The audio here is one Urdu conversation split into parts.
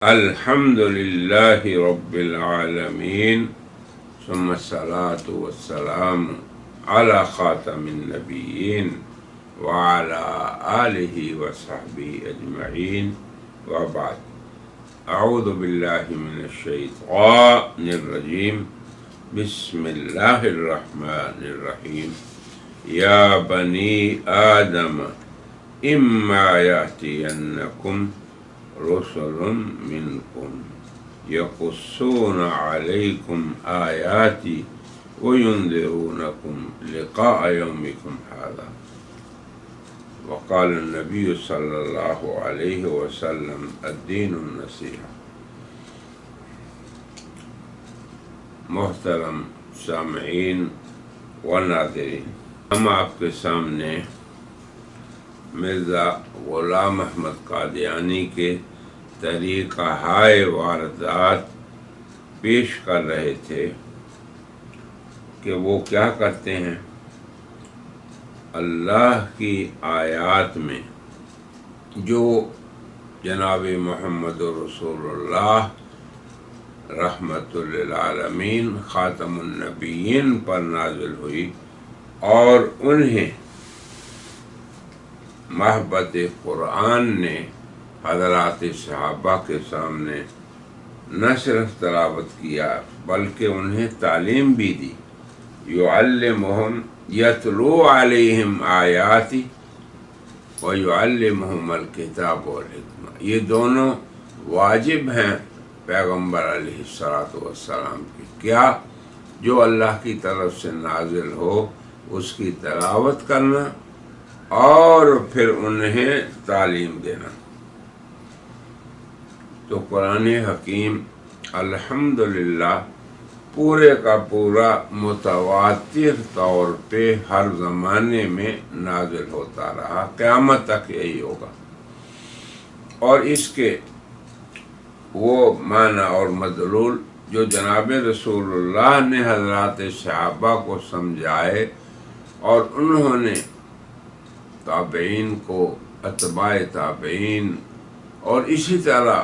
الحمد للہ رب العالمین ثم الصلاة والسلام علی خاتم النبیین وعلی آلہ وصحبہ اجمعین وبعد اعوذ باللہ من الشیطان الرجیم بسم اللہ الرحمن الرحیم یا بنی آدم اما یأتینکم رسل منکم یقصون علیکم آیاتی وینذرونکم لقاء یومکم ھذا وقال النبی صلی اللہ علیہ وسلم الدین النصیحہ۔ محترم سامعین و ناظرین، ہم آپ کے سامنے مرزا غلام احمد قادیانی کے طریقہ ہائے واردات پیش کر رہے تھے کہ وہ کیا کرتے ہیں۔ اللہ کی آیات میں جو جناب محمد رسول اللہ رحمت للعالمین خاتم النبیین پر نازل ہوئی اور انہیں محبت قرآن نے حضرات صحابہ کے سامنے نہ صرف تلاوت کیا بلکہ انہیں تعلیم بھی دی۔ یعلمہم یتلو علیہم آیاتی ویعلمہم الکتاب والحکمہ، یہ دونوں واجب ہیں پیغمبر علیہ السلام کی۔ کیا؟ جو اللہ کی طرف سے نازل ہو اس کی تلاوت کرنا اور پھر انہیں تعلیم دینا۔ تو قرآن حکیم الحمدللہ پورے کا پورا متواتر طور پہ ہر زمانے میں نازل ہوتا رہا، قیامت تک یہی ہوگا، اور اس کے وہ معنی اور مدلول جو جناب رسول اللہ نے حضرات صحابہ کو سمجھائے اور انہوں نے تابعین کو، اتباع تابعین اور اسی طرح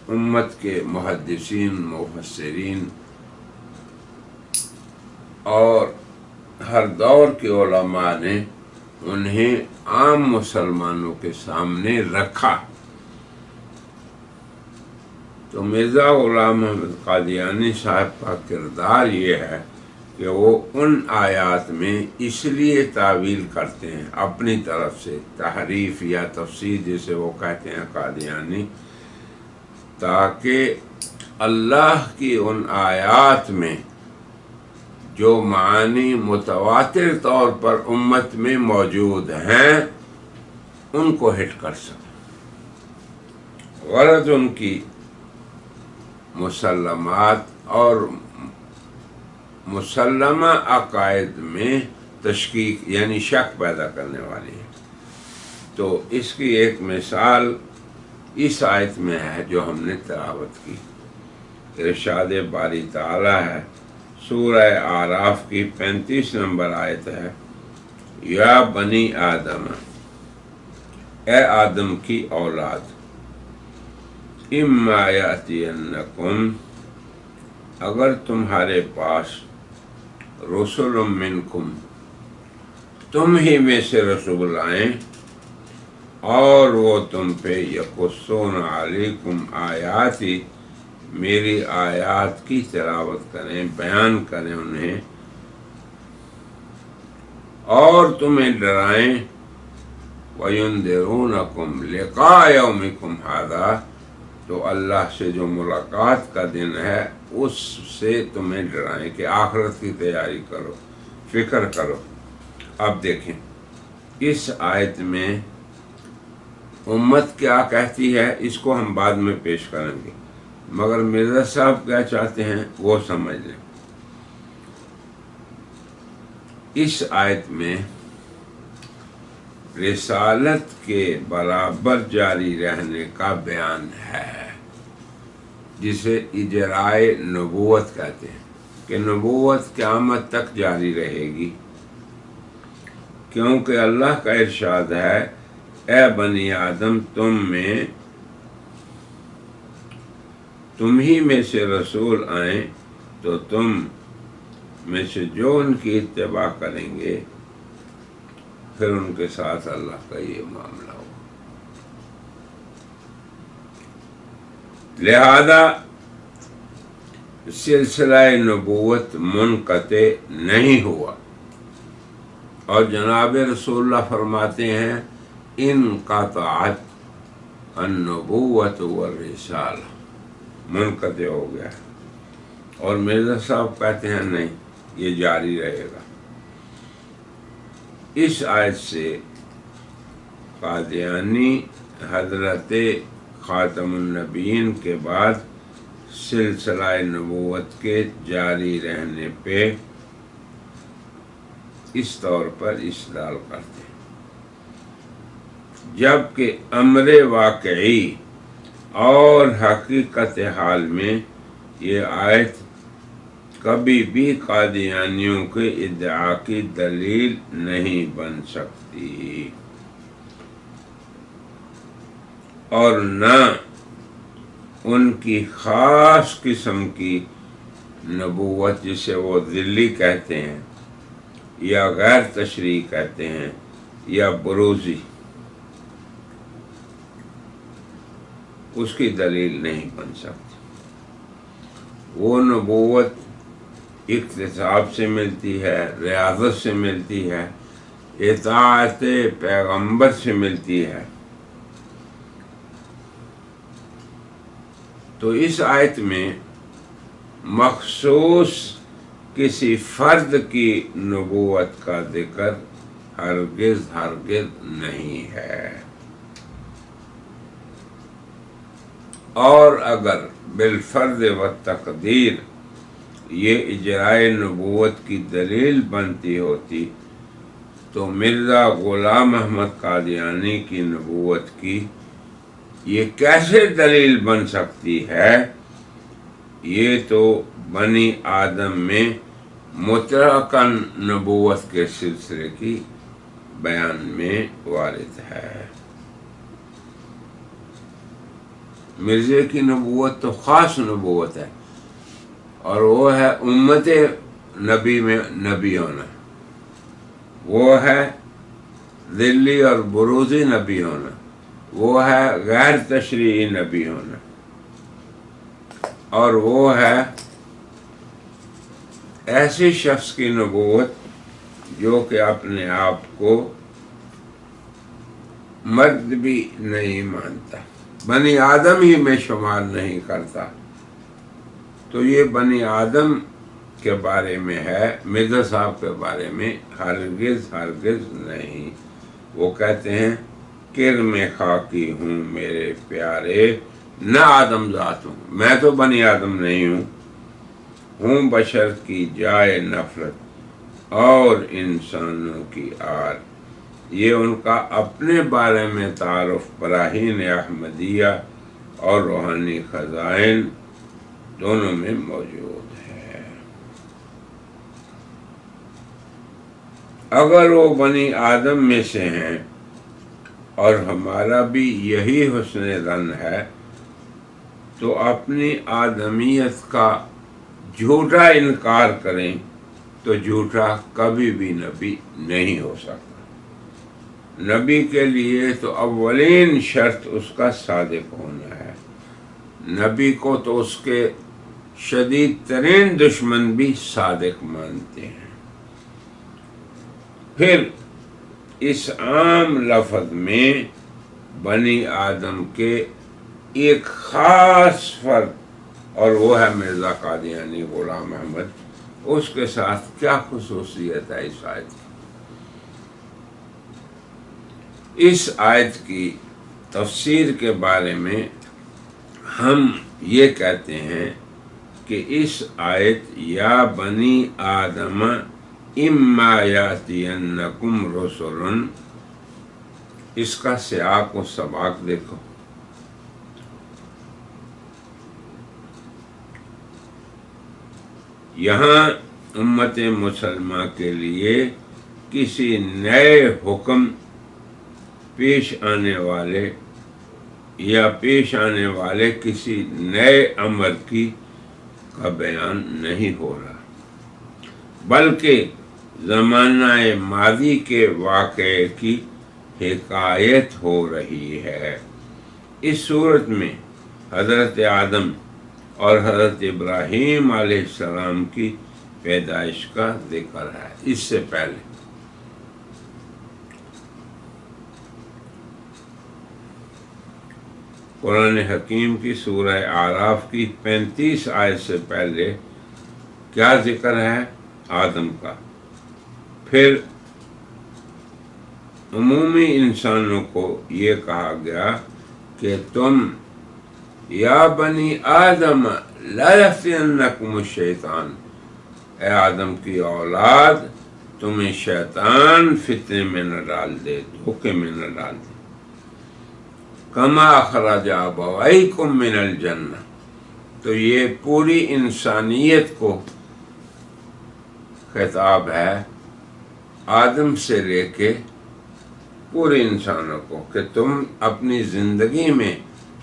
امت کے محدثین، مفسرین اور ہر دور کے علماء نے انہیں عام مسلمانوں کے سامنے رکھا۔ تو مرزا غلام احمد قادیانی صاحب کا کردار یہ ہے کہ وہ ان آیات میں اس لیے تعویل کرتے ہیں اپنی طرف سے، تحریف یا تفسیر جسے وہ کہتے ہیں قادیانی، تاکہ اللہ کی ان آیات میں جو معانی متواتر طور پر امت میں موجود ہیں ان کو ہٹ کر سکیں۔ غرض ان کی مسلمات اور مسلمہ عقائد میں تشکیک یعنی شک پیدا کرنے والی ہے۔ تو اس کی ایک مثال اس آیت میں ہے جو ہم نے تلاوت کی۔ ارشاد باری تعالی ہے، سورہ اعراف کی 35 نمبر آیت ہے، یا بنی آدم، اے آدم کی اولاد، اما یاتینکم، اگر تمہارے پاس رسول منکم، تم ہی میں سے رسول آئیں اور وہ تم پہ یقصون علیکم آیاتی، میری آیات کی تلاوت کریں، بیان کریں انہیں، اور تمہیں ڈرائیں، وَيُنذِرُونَكُمْ لِقَاءَ يَوْمِكُمْ هَذَا، تو اللہ سے جو ملاقات کا دن ہے اس سے تمہیں ڈرائیں کہ آخرت کی تیاری کرو، فکر کرو۔ اب دیکھیں اس آیت میں امت کیا کہتی ہے اس کو ہم بعد میں پیش کریں گے، مگر مرزا صاحب کیا چاہتے ہیں وہ سمجھ لیں۔ اس آیت میں رسالت کے برابر جاری رہنے کا بیان ہے، جسے اجرائے نبوت کہتے ہیں، کہ نبوت قیامت تک جاری رہے گی، کیونکہ اللہ کا ارشاد ہے، اے بنی آدم، تم میں تم ہی میں سے رسول آئیں تو تم میں سے جو ان کی اتباع کریں گے پھر ان کے ساتھ اللہ کا یہ معاملہ ہو. لہذا سلسلہ نبوت منقطع نہیں ہوا. اور جناب رسول اللہ فرماتے ہیں انقطعت النبوت والرسالہ، منقطع ہو گیا. اور مرزا صاحب کہتے ہیں نہیں، یہ جاری رہے گا. اس آیت سے قادیانی حضرت خاتم النبیین کے بعد سلسلہ نبوت کے جاری رہنے پہ اس طور پر استدلال کرتے ہیں، جبکہ امر واقعی اور حقیقت حال میں یہ آیت کبھی بھی قادیانیوں کے ادعا کی دلیل نہیں بن سکتی، اور نہ ان کی خاص قسم کی نبوت جسے وہ ذلی کہتے ہیں یا غیر تشریعی کہتے ہیں یا بروزی، اس کی دلیل نہیں بن سکتی. وہ نبوت اکتساب سے ملتی ہے، ریاضت سے ملتی ہے، اطاعت پیغمبر سے ملتی ہے. تو اس آیت میں مخصوص کسی فرد کی نبوت کا ذکر ہرگز نہیں ہے. اور اگر بالفرض و تقدیر یہ اجرائے نبوت کی دلیل بنتی ہوتی تو مرزا غلام احمد قادیانی کی نبوت کی یہ کیسے دلیل بن سکتی ہے؟ یہ تو بنی آدم میں مطلقاً نبوت کے سلسلے کی بیان میں وارد ہے. مرزے کی نبوت تو خاص نبوت ہے، اور وہ ہے امت نبی میں نبی ہونا، وہ ہے ذلی اور بروزی نبی ہونا، وہ ہے غیر تشریعی نبی ہونا، اور وہ ہے ایسے شخص کی نبوت جو کہ اپنے آپ کو مرد بھی نہیں مانتا، بنی آدم ہی میں شمار نہیں کرتا. تو یہ بنی آدم کے بارے میں ہے، مرزا صاحب کے بارے میں ہرگز نہیں. وہ کہتے ہیں کرم خاکی ہوں میرے پیارے، نہ آدم ذات ہوں، میں تو بنی آدم نہیں ہوں بشر کی جائے نفرت اور انسانوں کی آر. یہ ان کا اپنے بارے میں تعارف براہین احمدیہ اور روحانی خزائن دونوں میں موجود ہے. اگر وہ بنی آدم میں سے ہیں اور ہمارا بھی یہی حسن ظن ہے تو اپنی آدمیت کا جھوٹا انکار کریں تو جھوٹا کبھی بھی نبی نہیں ہو سکتا. نبی کے لیے تو اولین شرط اس کا صادق ہونا ہے. نبی کو تو اس کے شدید ترین دشمن بھی صادق مانتے ہیں. پھر اس عام لفظ میں بنی آدم کے ایک خاص فرد، اور وہ ہے مرزا قادیانی غلام احمد، اس کے ساتھ کیا خصوصیت ہے اس آیت کی؟ اس آیت کی تفسیر کے بارے میں ہم یہ کہتے ہیں کہ اس آیت یا بنی آدم اما یاتینکم رسل، اس کا سیاق و سباق دیکھو. یہاں امت مسلمہ کے لیے کسی نئے حکم پیش آنے والے یا پیش آنے والے کسی نئے امر کی کا بیان نہیں ہو رہا، بلکہ زمانہ ماضی کے واقعے کی حکایت ہو رہی ہے۔ اس صورت میں حضرت آدم اور حضرت ابراہیم علیہ السلام کی پیدائش کا ذکر ہے۔ اس سے پہلے قرآن حکیم کی سورہ اعراف کی 35 آیت سے پہلے کیا ذکر ہے؟ آدم کا۔ پھر عمومی انسانوں کو یہ کہا گیا کہ تم یا بنی آدم لا یفتننکم الشیطان، اے آدم کی اولاد تمہیں شیطان فتنے میں نہ ڈال دے، دھوکے میں نہ ڈال دے۔ کما اخرج ابویکم من الجنہ، تو یہ پوری انسانیت کو خطاب ہے، آدم سے لے کے پورے انسانوں کو، کہ تم اپنی زندگی میں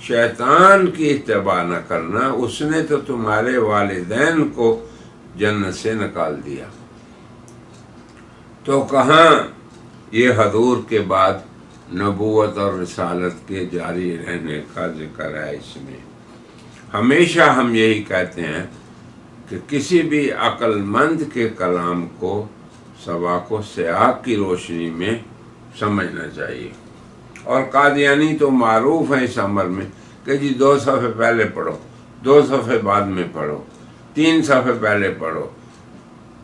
شیطان کی اتباع نہ کرنا، اس نے تو تمہارے والدین کو جنت سے نکال دیا۔ تو کہاں یہ حضور کے بعد نبوت اور رسالت کے جاری رہنے کا ذکر ہے؟ اس میں ہمیشہ ہم یہی کہتے ہیں کہ کسی بھی عقل مند کے کلام کو سباق و سیاق کی روشنی میں سمجھنا چاہیے۔ اور قادیانی تو معروف ہے اس امر میں کہ جی 2 صفحے پہلے پڑھو، 2 صفحے بعد میں پڑھو، 3 صفحے پہلے پڑھو،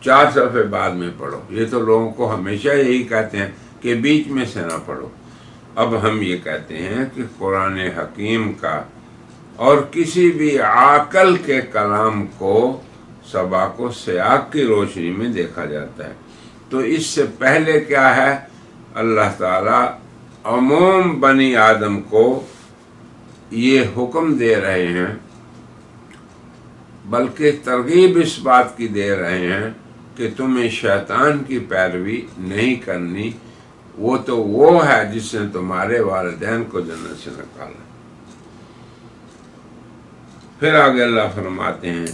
4 صفحے بعد میں پڑھو۔ یہ تو لوگوں کو ہمیشہ یہی کہتے ہیں کہ بیچ میں سے نہ پڑھو۔ اب ہم یہ کہتے ہیں کہ قرآن حکیم کا اور کسی بھی عاقل کے کلام کو سباق و سیاق کی روشنی میں دیکھا جاتا ہے۔ تو اس سے پہلے کیا ہے؟ اللہ تعالیٰ عموم بنی آدم کو یہ حکم دے رہے ہیں، بلکہ ترغیب اس بات کی دے رہے ہیں کہ تمہیں شیطان کی پیروی نہیں کرنی، وہ تو وہ ہے جس نے تمہارے والدین کو جنت سے نکالا۔ پھر آگے اللہ فرماتے ہیں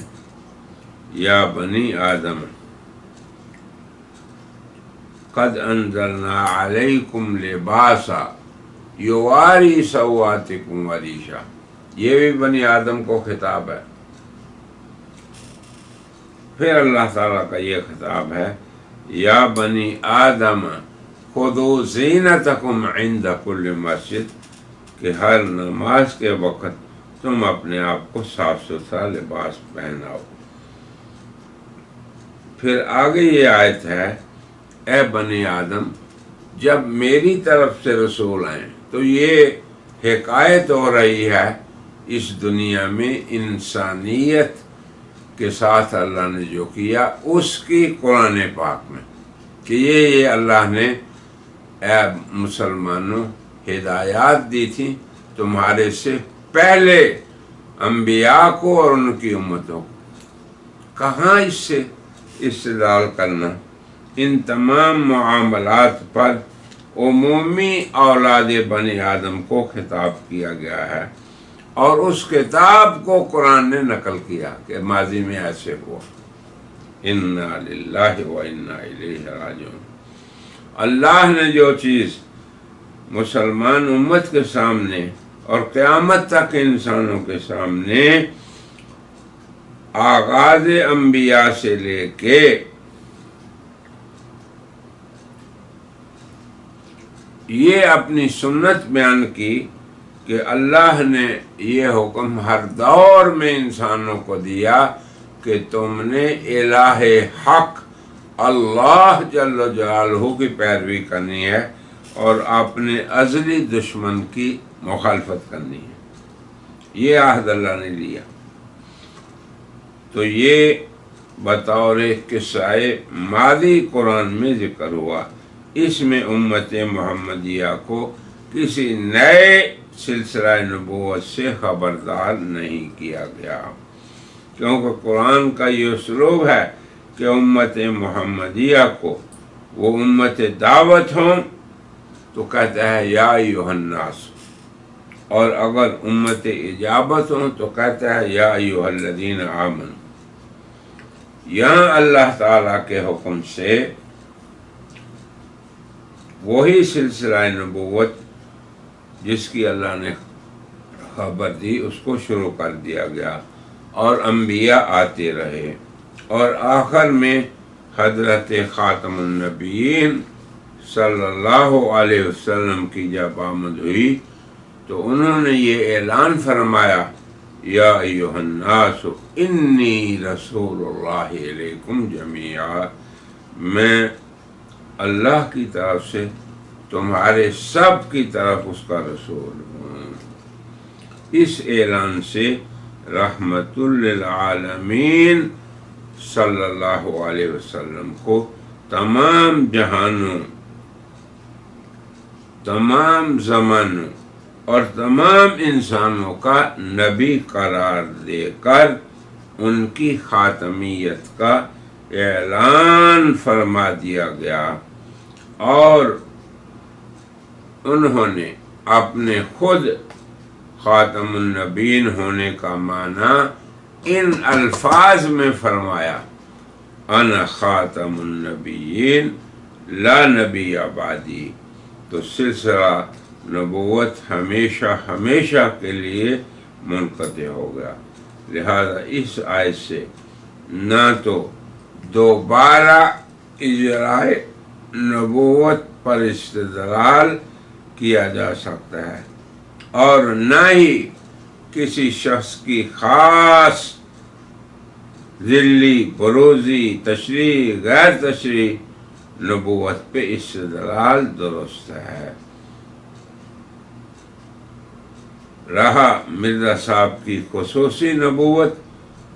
یا بنی آدم قد انزلنا علیکم لباسا یواری سوآتکم وریشا، یہ بھی بنی آدم کو خطاب ہے۔ پھر اللہ تعالیٰ کا یہ خطاب ہے یا بنی آدم خذوا زینتکم عند کل مسجد، کہ ہر نماز کے وقت تم اپنے آپ کو صاف ستھرا لباس پہناؤ۔ پھر آگے یہ آیت ہے اے بنی آدم، جب میری طرف سے رسول آئیں، تو یہ حکایت ہو رہی ہے اس دنیا میں انسانیت کے ساتھ اللہ نے جو کیا اس کی قرآن پاک میں، کہ یہ اللہ نے اے مسلمانوں ہدایات دی تھی تمہارے سے پہلے انبیاء کو اور ان کی امتوں کو۔ کہاں اس سے استدلال کرنا؟ ان تمام معاملات پر عمومی اولاد بنی آدم کو خطاب کیا گیا ہے، اور اس کتاب کو قرآن نے نقل کیا کہ ماضی میں ایسے ہوا۔ انا للہ و انا الیہ راجعون۔ اللہ نے جو چیز مسلمان امت کے سامنے اور قیامت تک انسانوں کے سامنے آغاز انبیاء سے لے کے یہ اپنی سنت بیان کی کہ اللہ نے یہ حکم ہر دور میں انسانوں کو دیا کہ تم نے الہ حق اللہ جل جلالہ کی پیروی کرنی ہے اور اپنے ازلی دشمن کی مخالفت کرنی ہے۔ یہ عہد اللہ نے لیا۔ تو یہ بطور قصہ ماضی قرآن میں ذکر ہوا، اس میں امت محمدیہ کو کسی نئے سلسلہ نبوت سے خبردار نہیں کیا گیا، کیونکہ قرآن کا یہ اسلوب ہے کہ امت محمدیہ کو وہ امت دعوت ہوں تو کہتا ہے یا ایھا الناس، اور اگر امت اجابت ہوں تو کہتا ہے یا ایھا الذین آمنوا۔ یہاں اللہ تعالیٰ کے حکم سے وہی سلسلہ نبوت جس کی اللہ نے خبر دی اس کو شروع کر دیا گیا، اور انبیاء آتے رہے، اور آخر میں حضرت خاتم النبیین صلی اللہ علیہ وسلم کی جب آمد ہوئی تو انہوں نے یہ اعلان فرمایا یا ایھا الناس انی رسول اللہ علیکم جمیعا، میں اللہ کی طرف سے تمہارے سب کی طرف اس کا رسول ہوں۔ اس اعلان سے رحمت للعالمین صلی اللہ علیہ وسلم کو تمام جہانوں، تمام زمانوں اور تمام انسانوں کا نبی قرار دے کر ان کی خاتمیت کا اعلان فرما دیا گیا، اور انہوں نے اپنے خود خاتم النبیین ہونے کا معنی ان الفاظ میں فرمایا انا خاتم النبیین لا نبی بعدی، تو سلسلہ نبوت ہمیشہ ہمیشہ کے لیے منقطع ہو گیا۔ لہذا اس آیت سے نہ تو دوبارہ اجرائے نبوت پر استدلال کیا جا سکتا ہے، اور نہ ہی کسی شخص کی خاص ذلی، بروزی، تشریح، غیر تشریح نبوت پہ استدلال درست ہے۔ رہا مرزا صاحب کی خصوصی نبوت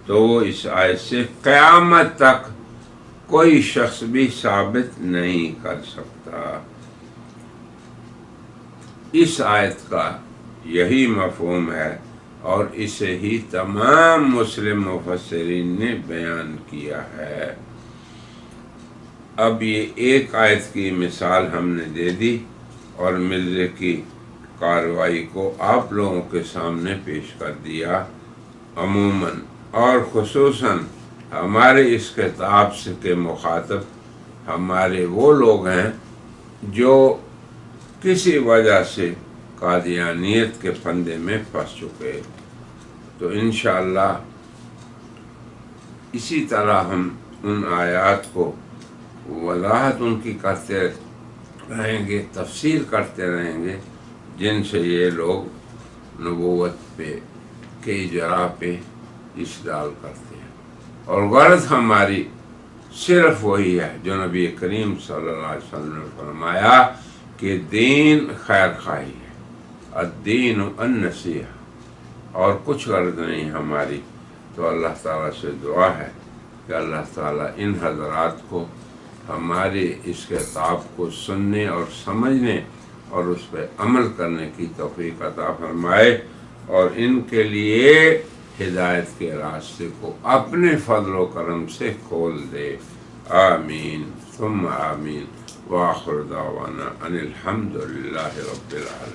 تو وہ اس آیت سے قیامت تک کوئی شخص بھی ثابت نہیں کر سکتا۔ اس آیت کا یہی مفہوم ہے، اور اسے ہی تمام مسلم مفسرین نے بیان کیا ہے۔ اب یہ ایک آیت کی مثال ہم نے دے دی، اور مرزے کی کارروائی کو آپ لوگوں کے سامنے پیش کر دیا۔ عموماً اور خصوصاً ہمارے اس خطاب سے کے مخاطب ہمارے وہ لوگ ہیں جو کسی وجہ سے قادیانیت کے پھندے میں پھنس چکے، تو انشاءاللہ اسی طرح ہم ان آیات کو وضاحت ان کی کرتے رہیں گے، تفسیر کرتے رہیں گے، جن سے یہ لوگ نبوت پہ کے اجراء پہ استدلال کرتے ہیں۔ اور غرض ہماری صرف وہی ہے جو نبی کریم صلی اللہ علیہ وسلم نے فرمایا کہ دین خیر خواہی ہے، الدین النصیحہ، اور کچھ غرض نہیں ہماری۔ تو اللہ تعالیٰ سے دعا ہے کہ اللہ تعالیٰ ان حضرات کو ہمارے اس خطاب کو سننے اور سمجھنے اور اس پہ عمل کرنے کی توفیق عطا فرمائے، اور ان کے لیے ہدایت کے راستے کو اپنے فضل و کرم سے کھول دے۔ آمین ثم آمین، وآخر دعوانا ان الحمد للہ رب العالمین۔